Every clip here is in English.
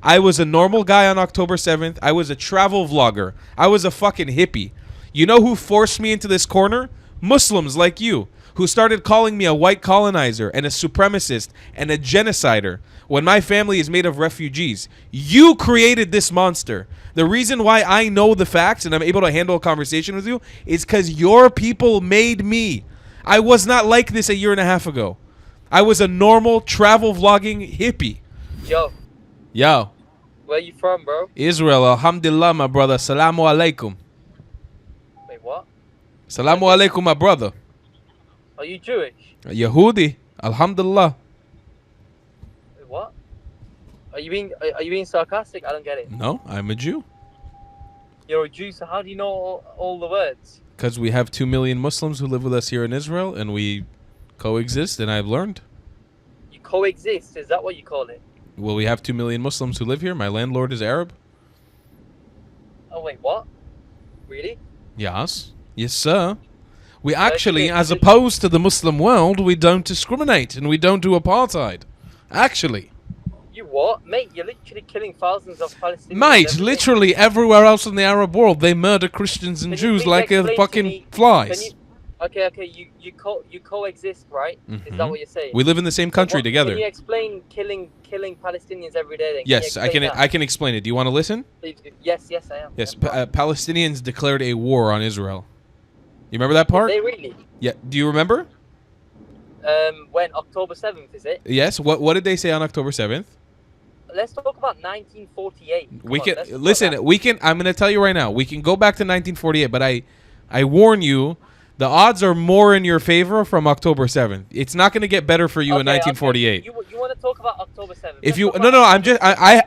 I was a normal guy on October 7th. I was a travel vlogger. I was a fucking hippie. You know who forced me into this corner? Muslims like you, who started calling me a white colonizer and a supremacist and a genocider when my family is made of refugees. You created this monster. The reason why I know the facts and I'm able to handle a conversation with you is because your people made me. I was not like this a year and a half ago. I was a normal travel vlogging hippie. Yo. Yo. Where you from, bro? Israel, alhamdulillah, my brother. Salamu alaikum. Wait, what? Salamu alaikum, my brother. Are you Jewish? Yehudi, alhamdulillah. Wait, what? Are you being sarcastic? I don't get it. No, I'm a Jew. You're a Jew, so how do you know all the words? Because we have 2 million Muslims who live with us here in Israel, and we coexist, and I've learned. You coexist? Is that what you call it? Well, we have 2 million Muslims who live here. My landlord is Arab. Oh, wait, what? Really? Yes. Yes, sir. We actually, as opposed to the Muslim world, we don't discriminate, and we don't do apartheid. Actually. You what? Mate, you're literally killing thousands of Palestinians. Mate, literally everywhere else in the Arab world, they murder Christians and Jews like fucking flies. Okay, you coexist, right? Mm-hmm. Is that what you're saying? We live in the same country together. Can you explain killing Palestinians every day then? Yes, I can explain it. Do you want to listen? Yes, I am. Yes, Palestinians declared a war on Israel. You remember that part? Did they really? Yeah. Do you remember? When October 7th, is it? Yes. What did they say on October 7th? Let's talk about 1948. I'm going to tell you right now. We can go back to 1948, but I warn you, the odds are more in your favor from October 7th. It's not going to get better for you in 1948. Okay. You want to talk about October 7th?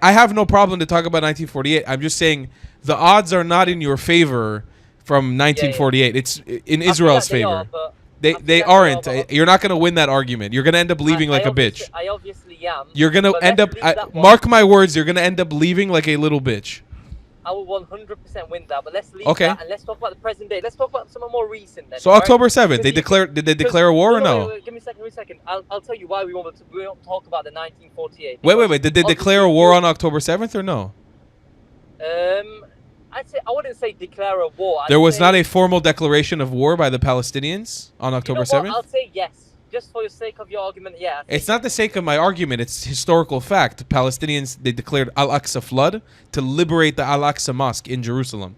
I have no problem to talk about 1948. I'm just saying the odds are not in your favor from 1948. Yeah. It's in Israel's favor. They aren't. You're not going to win that argument. You're going to end up leaving like a bitch. I obviously am. You're going to end up, mark my words, you're going to end up leaving like a little bitch. I will 100% win that, but let's leave that and let's talk about the present day. Let's talk about something more recent then. So October 7th, did they declare a war or no? Wait, give me a second. I'll tell you why we won't talk about the 1948. Wait. Did they declare a war on October 7th or no? I wouldn't say declare a war. There was not a formal declaration of war by the Palestinians on October 7th? I'll say yes. Just for the sake of your argument, yeah. It's not the sake of my argument. It's historical fact. Palestinians, they declared Al-Aqsa flood to liberate the Al-Aqsa Mosque in Jerusalem.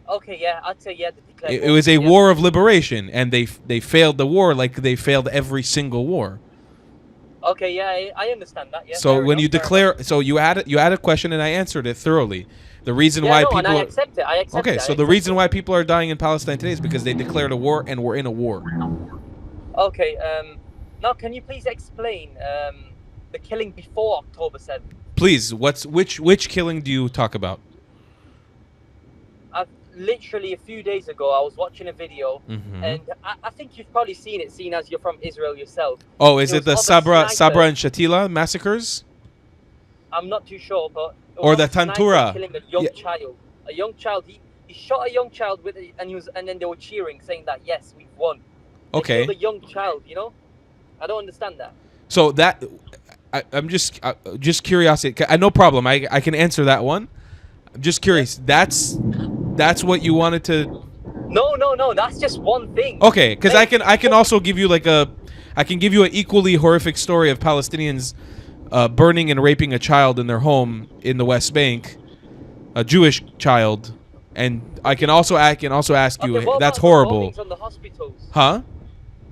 Okay, yeah, I'd say yeah. It was a war of liberation, and they failed the war like they failed every single war. Okay, yeah, I understand that. Yeah. So when you declare, so you had a question, and I answered it thoroughly. The reason why people, and I accept it. Okay, so the reason why people are dying in Palestine today is because they declared a war, and we're in a war. Okay, now can you please explain the killing before October 7th? Please, which killing do you talk about? Literally a few days ago, I was watching a video, and I think you've probably seen it, seeing as you're from Israel yourself. Oh, is it the Sabra and Shatila massacres? I'm not too sure, but or the Tantura killing a young child. He shot a young child and then they were cheering, saying that yes, we've won. Okay. The young child, you know, I don't understand that. So that I'm just curiosity. No problem. I can answer that one. I'm just curious. That's what you wanted to. No. That's just one thing. Okay, because I can also give you I can give you an equally horrific story of Palestinians burning and raping a child in their home in the West Bank, a Jewish child, and I can also ask you. That's horrible. Bombings on the hospitals? Huh?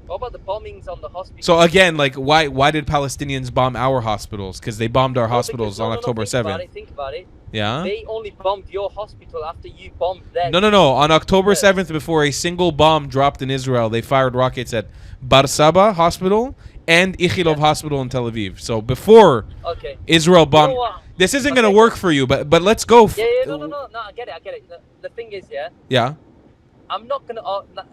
What about the bombings on the hospitals? So again, like why did Palestinians bomb our hospitals? Because they bombed our hospitals on October 7th. Think about it. Yeah. They only bombed your hospital after you bombed them. No. On October 7th, before a single bomb dropped in Israel, they fired rockets at Barsaba Hospital and Ichilov Hospital in Tel Aviv. So before Israel bombed, this isn't gonna work for you. But let's go. No. I get it. The thing is, Yeah. I'm not gonna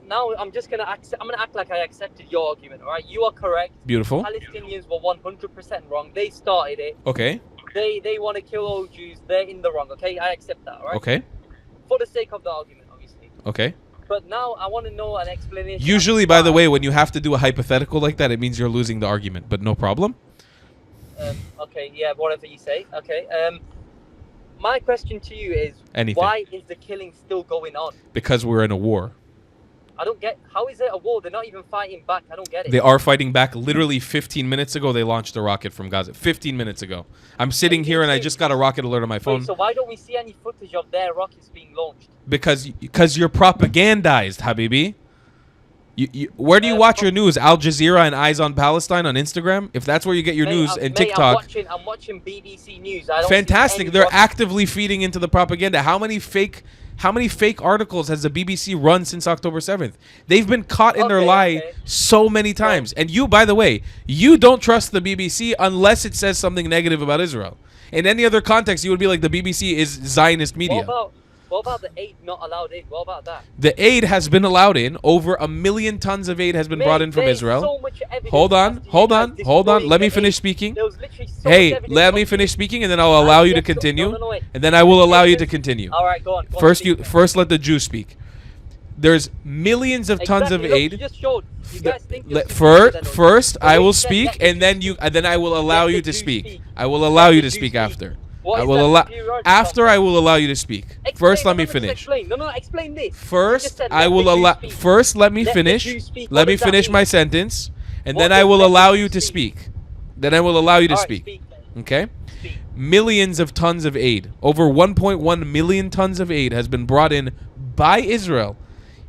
now. I'm just gonna accept. I'm gonna act like I accepted your argument. All right, you are correct. Beautiful. Palestinians were 100% wrong. They started it. Okay. They want to kill all Jews. They're in the wrong. Okay, I accept that. All right. Okay. For the sake of the argument, obviously. Okay. But now I want to know an explanation. Usually, by the way, when you have to do a hypothetical like that, it means you're losing the argument. But no problem. Okay, yeah, whatever you say. Okay. My question to you is, Anything. why is the killing still going on? Because we're in a war. I don't get. How is it a war? They're not even fighting back. I don't get it. They are fighting back. Literally 15 minutes ago, they launched a rocket from Gaza. 15 minutes ago. I'm sitting here and I just got a rocket alert on my phone. Wait, so why don't we see any footage of their rockets being launched? Because you're propagandized, Habibi. Where do you watch your news? Al Jazeera and Eyes on Palestine on Instagram? If that's where you get your news, and TikTok. I'm watching BBC News. I don't fantastic. see They're any actively feeding into the propaganda. How many fake articles has the BBC run since October 7th? They've been caught in their lie so many times. And you, by the way, you don't trust the BBC unless it says something negative about Israel. In any other context, you would be like, the BBC is Zionist media. What about the aid not allowed in? What about that? The aid has been allowed in. Over 1 million tons of aid has been brought in from Israel. So much evidence. Hold on. Let me finish speaking. Hey, let me finish speaking, and then I'll allow you to continue. And then I will allow you to continue. All right, go on. First let the Jews speak. There's millions of tons of aid. You just showed. You guys think First, I will speak, and then I will allow you to speak. I will allow you to speak after. I will allow you to speak. First, let me finish. Explain this. First, I will allow. First, let me finish. Let me finish my sentence, and then I will allow you to speak. Then I will allow you to speak. Okay? Millions of tons of aid, over 1.1 million tons of aid, has been brought in by Israel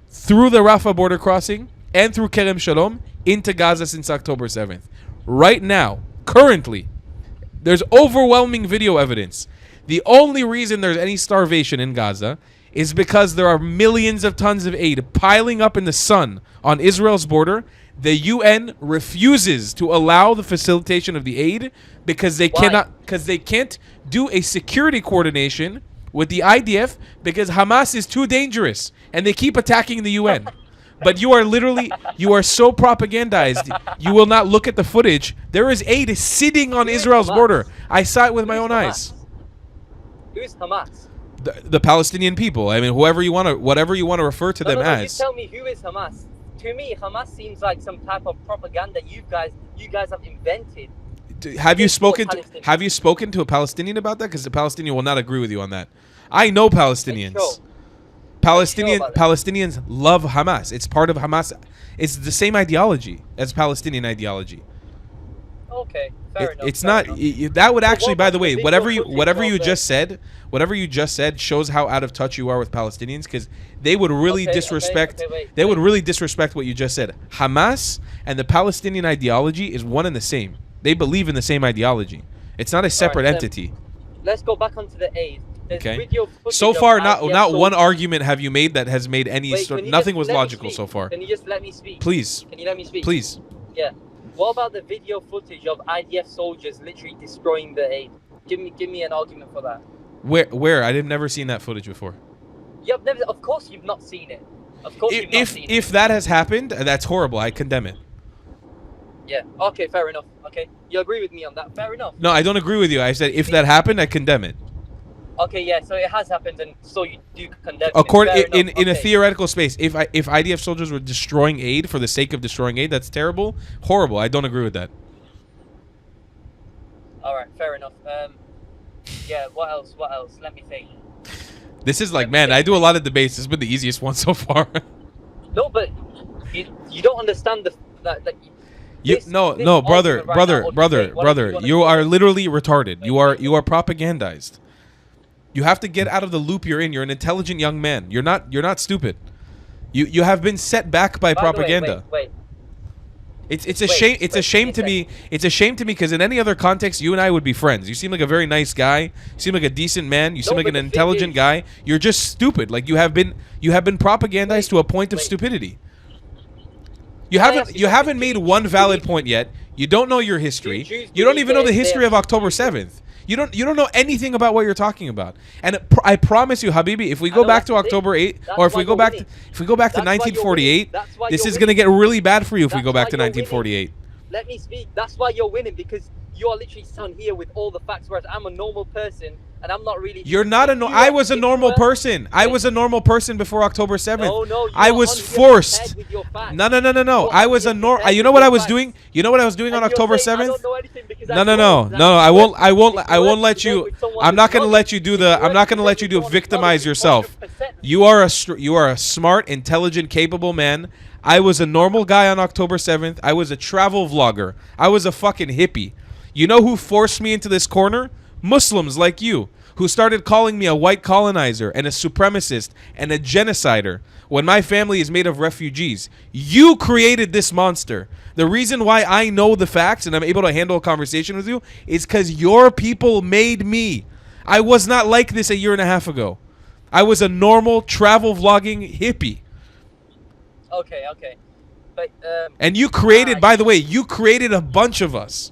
through the Rafah border crossing and through Kerem Shalom into Gaza since October 7th. Right now, currently, there's overwhelming video evidence. The only reason there's any starvation in Gaza is because there are millions of tons of aid piling up in the sun on Israel's border. The UN refuses to allow the facilitation of the aid because they can't do a security coordination with the IDF because Hamas is too dangerous and they keep attacking the UN. But you are so propagandized. You will not look at the footage. There is aid sitting on Israel's border. I saw it with my own eyes. Who is Hamas? The Palestinian people. I mean, whatever you want to refer to them as. Just tell me, who is Hamas? To me, Hamas seems like some type of propaganda you guys have invented. Have you spoken to a Palestinian about that? Because the Palestinian will not agree with you on that. I know Palestinians. Palestinians love Hamas. It's part of Hamas. It's the same ideology as Palestinian ideology. Okay, fair enough. It's not that would actually, by the way, whatever you just said shows how out of touch you are with Palestinians, because they would really disrespect. They would really disrespect what you just said. Hamas and the Palestinian ideology is one and the same. They believe in the same ideology. It's not a separate entity. Let's go back onto the aid. Okay. So far, not one argument have you made that has made any nothing was logical so far. Can you just let me speak? Please. Can you let me speak? Please. Yeah. What about the video footage of IDF soldiers literally destroying the aid? Give me an argument for that. Where? I've never seen that footage before. Of course you've not seen it. Of course you've not seen it. If that has happened, that's horrible. I condemn it. Yeah. Okay. Fair enough. Okay. You agree with me on that? Fair enough. No, I don't agree with you. I said if that happened, I condemn it. Okay, yeah, so it has happened, and so you do condemn it. In a theoretical space, if IDF soldiers were destroying aid for the sake of destroying aid, that's terrible, horrible. I don't agree with that. All right, fair enough. Yeah, what else? Let me think. This is like, man, I do a lot of debates. This has been the easiest one so far. No, but you don't understand brother, you are literally retarded. You are propagandized. You have to get out of the loop you're in. You're an intelligent young man. You're not stupid. You have been set back by propaganda. Wait. It's a shame. It's a shame to me. It's a shame to me because in any other context, you and I would be friends. You seem like a very nice guy. You seem like a decent man. You seem like an intelligent guy. You're just stupid. Like you have been propagandized to a point of stupidity. You haven't made one valid point yet. You don't know your history. You don't even know the history of October 7th. You don't know anything about what you're talking about. And I promise you, Habibi, if we go back to October 8th, or if we go back to 1948, this is gonna get really bad for you if we go back to 1948. Let me speak. That's why you're winning, because you're literally sitting here with all the facts, whereas I'm a normal person and I'm not really. You're not I was a normal person. I was a normal person before October 7th. No, I was forced. No. I was a normal. You know what I was doing? You know what I was doing on October 7th? No. I won't let you. I'm not gonna let you do the. I'm not gonna let you do victimize yourself. You are a smart, intelligent, capable man. I was a normal guy on October 7th. I was a travel vlogger. I was a fucking hippie. You know who forced me into this corner? Muslims like you, who started calling me a white colonizer and a supremacist and a genocider when my family is made of refugees. You created this monster. The reason why I know the facts and I'm able to handle a conversation with you is because your people made me. I was not like this a year and a half ago. I was a normal travel vlogging hippie. Okay. But, and you created, by the way, you created a bunch of us.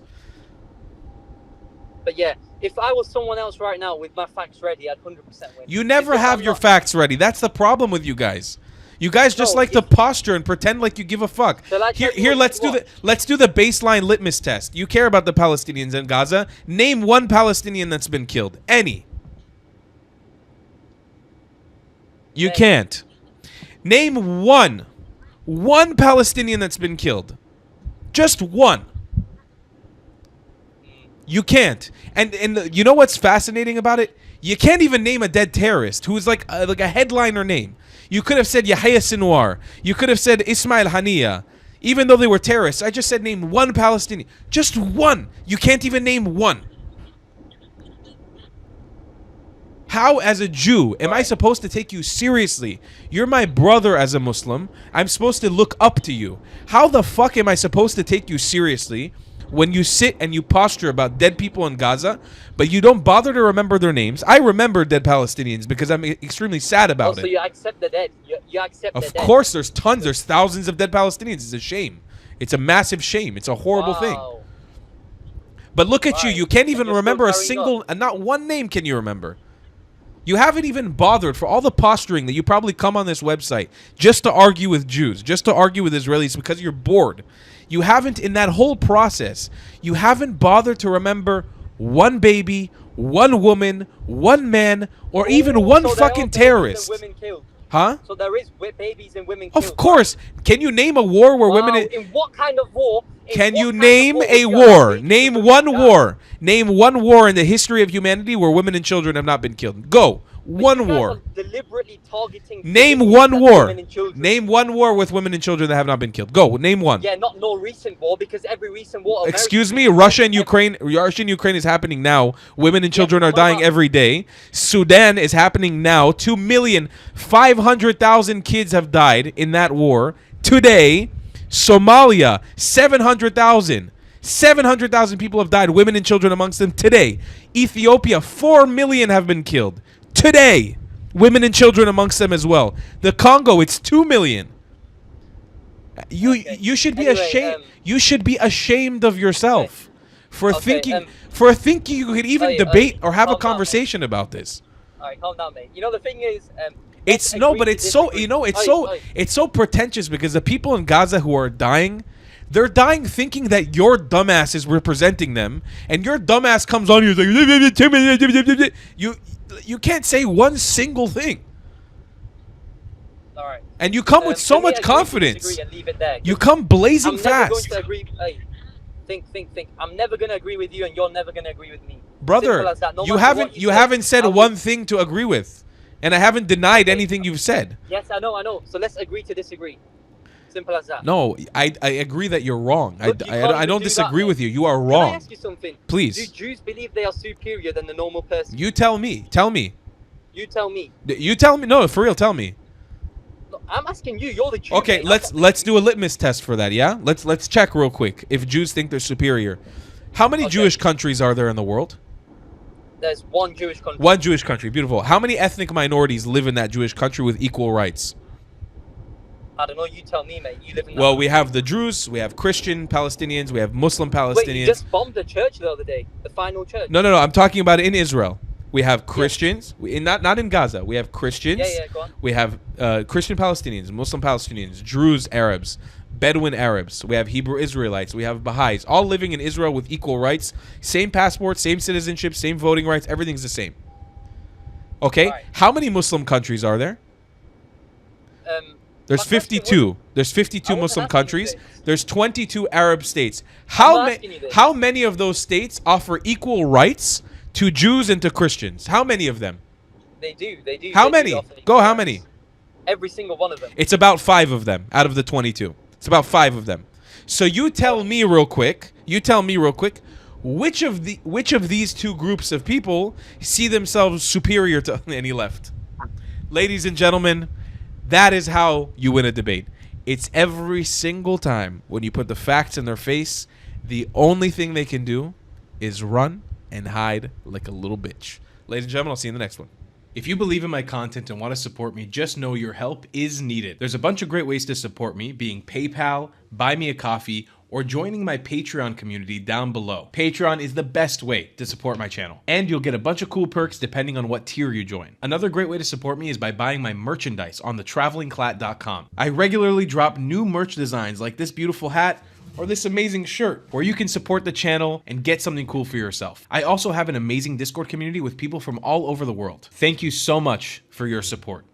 But yeah, if I was someone else right now with my facts ready, I'd 100% win. You never have your facts ready. That's the problem with you guys. You guys just like to posture and pretend like you give a fuck. Here, let's do the baseline litmus test. You care about the Palestinians in Gaza. Name one Palestinian that's been killed. Any. You can't. Name one Palestinian that's been killed. Just one. You can't. And you know what's fascinating about it? You can't even name a dead terrorist who is like a headliner name. You could have said Yahya Sinwar. You could have said Ismail Haniya. Even though they were terrorists, I just said name one Palestinian. Just one. You can't even name one. How, as a Jew, am I supposed to take you seriously? You're my brother as a Muslim. I'm supposed to look up to you. How the fuck am I supposed to take you seriously when you sit and you posture about dead people in Gaza, but you don't bother to remember their names? I remember dead Palestinians because I'm extremely sad about it. So you accept the dead? You accept the dead? Of course, there's tons. There's thousands of dead Palestinians. It's a shame. It's a massive shame. It's a horrible thing. But look at you. You can't even remember a single, not one name can you remember. You haven't even bothered, for all the posturing that you probably come on this website just to argue with Jews, just to argue with Israelis because you're bored. You haven't, in that whole process, you haven't bothered to remember one baby, one woman, one man, or even one fucking terrorist. Huh? So there is babies and women killed. Of course. Can you name a war where women... In what kind of war? Can you name a war? Name one war. Name one war in the history of humanity where women and children have not been killed. Go. One war. Deliberately targeting. Name one war. Name one war with women and children that have not been killed. Go. Name one. Yeah, no recent war, because every recent war. Excuse me. Russia and Ukraine is happening now. Women and children are dying every day. Sudan is happening now. 2,500,000 kids have died in that war today. Somalia, 700,000. 700,000 people have died, women and children amongst them today. Ethiopia, 4 million have been killed today, women and children amongst them as well. The Congo, it's 2 million. You should be ashamed. You should be ashamed of yourself for thinking you could even debate or have a conversation about this. All right, calm down, mate. You know, the thing is, it's so pretentious because the people in Gaza who are dying, they're dying thinking that your dumbass is representing them, and your dumbass comes on here like you can't say one single thing. All right. And you come with so much confidence. You come blazing fast. Think. I'm never gonna agree with you, and you're never gonna agree with me. Brother, you haven't said one thing to agree with. And I haven't denied anything you've said. Yes, I know. So let's agree to disagree. Simple as that. No, I agree that you're wrong. Look, I don't disagree with you. You are wrong. Can I ask you something? Please. Do Jews believe they are superior than the normal person? You tell me. Tell me. You tell me. You tell me. No, for real, tell me. No, I'm asking you. You're the Jew. Okay, let's do a litmus test for that, yeah? Let's check real quick if Jews think they're superior. How many Jewish countries are there in the world? There's one Jewish country. One Jewish country. Beautiful. How many ethnic minorities live in that Jewish country with equal rights? I don't know. You tell me, mate. You live in that Well, country. we have the Druze, we have Christian Palestinians, we have Muslim Palestinians. Wait, you just bombed the church the other day. The final church. No. I'm talking about in Israel. We have Christians. Not in Gaza. We have Christians. Yeah, go on. We have Christian Palestinians, Muslim Palestinians, Druze Arabs, Bedouin Arabs. We have Hebrew Israelites. We have Baha'is, all living in Israel with equal rights. Same passport, same citizenship, same voting rights. Everything's the same. Okay? Right. How many Muslim countries are there? There's My question 52. There's I 52 wasn't Muslim asking you countries. this. There's 22 Arab states. I'm asking you this. How many of those states offer equal rights to Jews and to Christians? How many of them? They do. They do. How they many? Do offer Go, how rights. many? Every single one of them. It's about 5 of them out of the 22. It's about 5 of them. So you tell me real quick, which of these two groups of people see themselves superior to, and he left. Ladies and gentlemen, that is how you win a debate. It's every single time when you put the facts in their face, the only thing they can do is run and hide like a little bitch. Ladies and gentlemen, I'll see you in the next one. If you believe in my content and want to support me, just know your help is needed. There's a bunch of great ways to support me, being PayPal, Buy Me a Coffee, or joining my Patreon community down below. Patreon is the best way to support my channel, and you'll get a bunch of cool perks depending on what tier you join. Another great way to support me is by buying my merchandise on thetravelingclat.com. I regularly drop new merch designs like this beautiful hat, or this amazing shirt, where you can support the channel and get something cool for yourself. I also have an amazing Discord community with people from all over the world. Thank you so much for your support.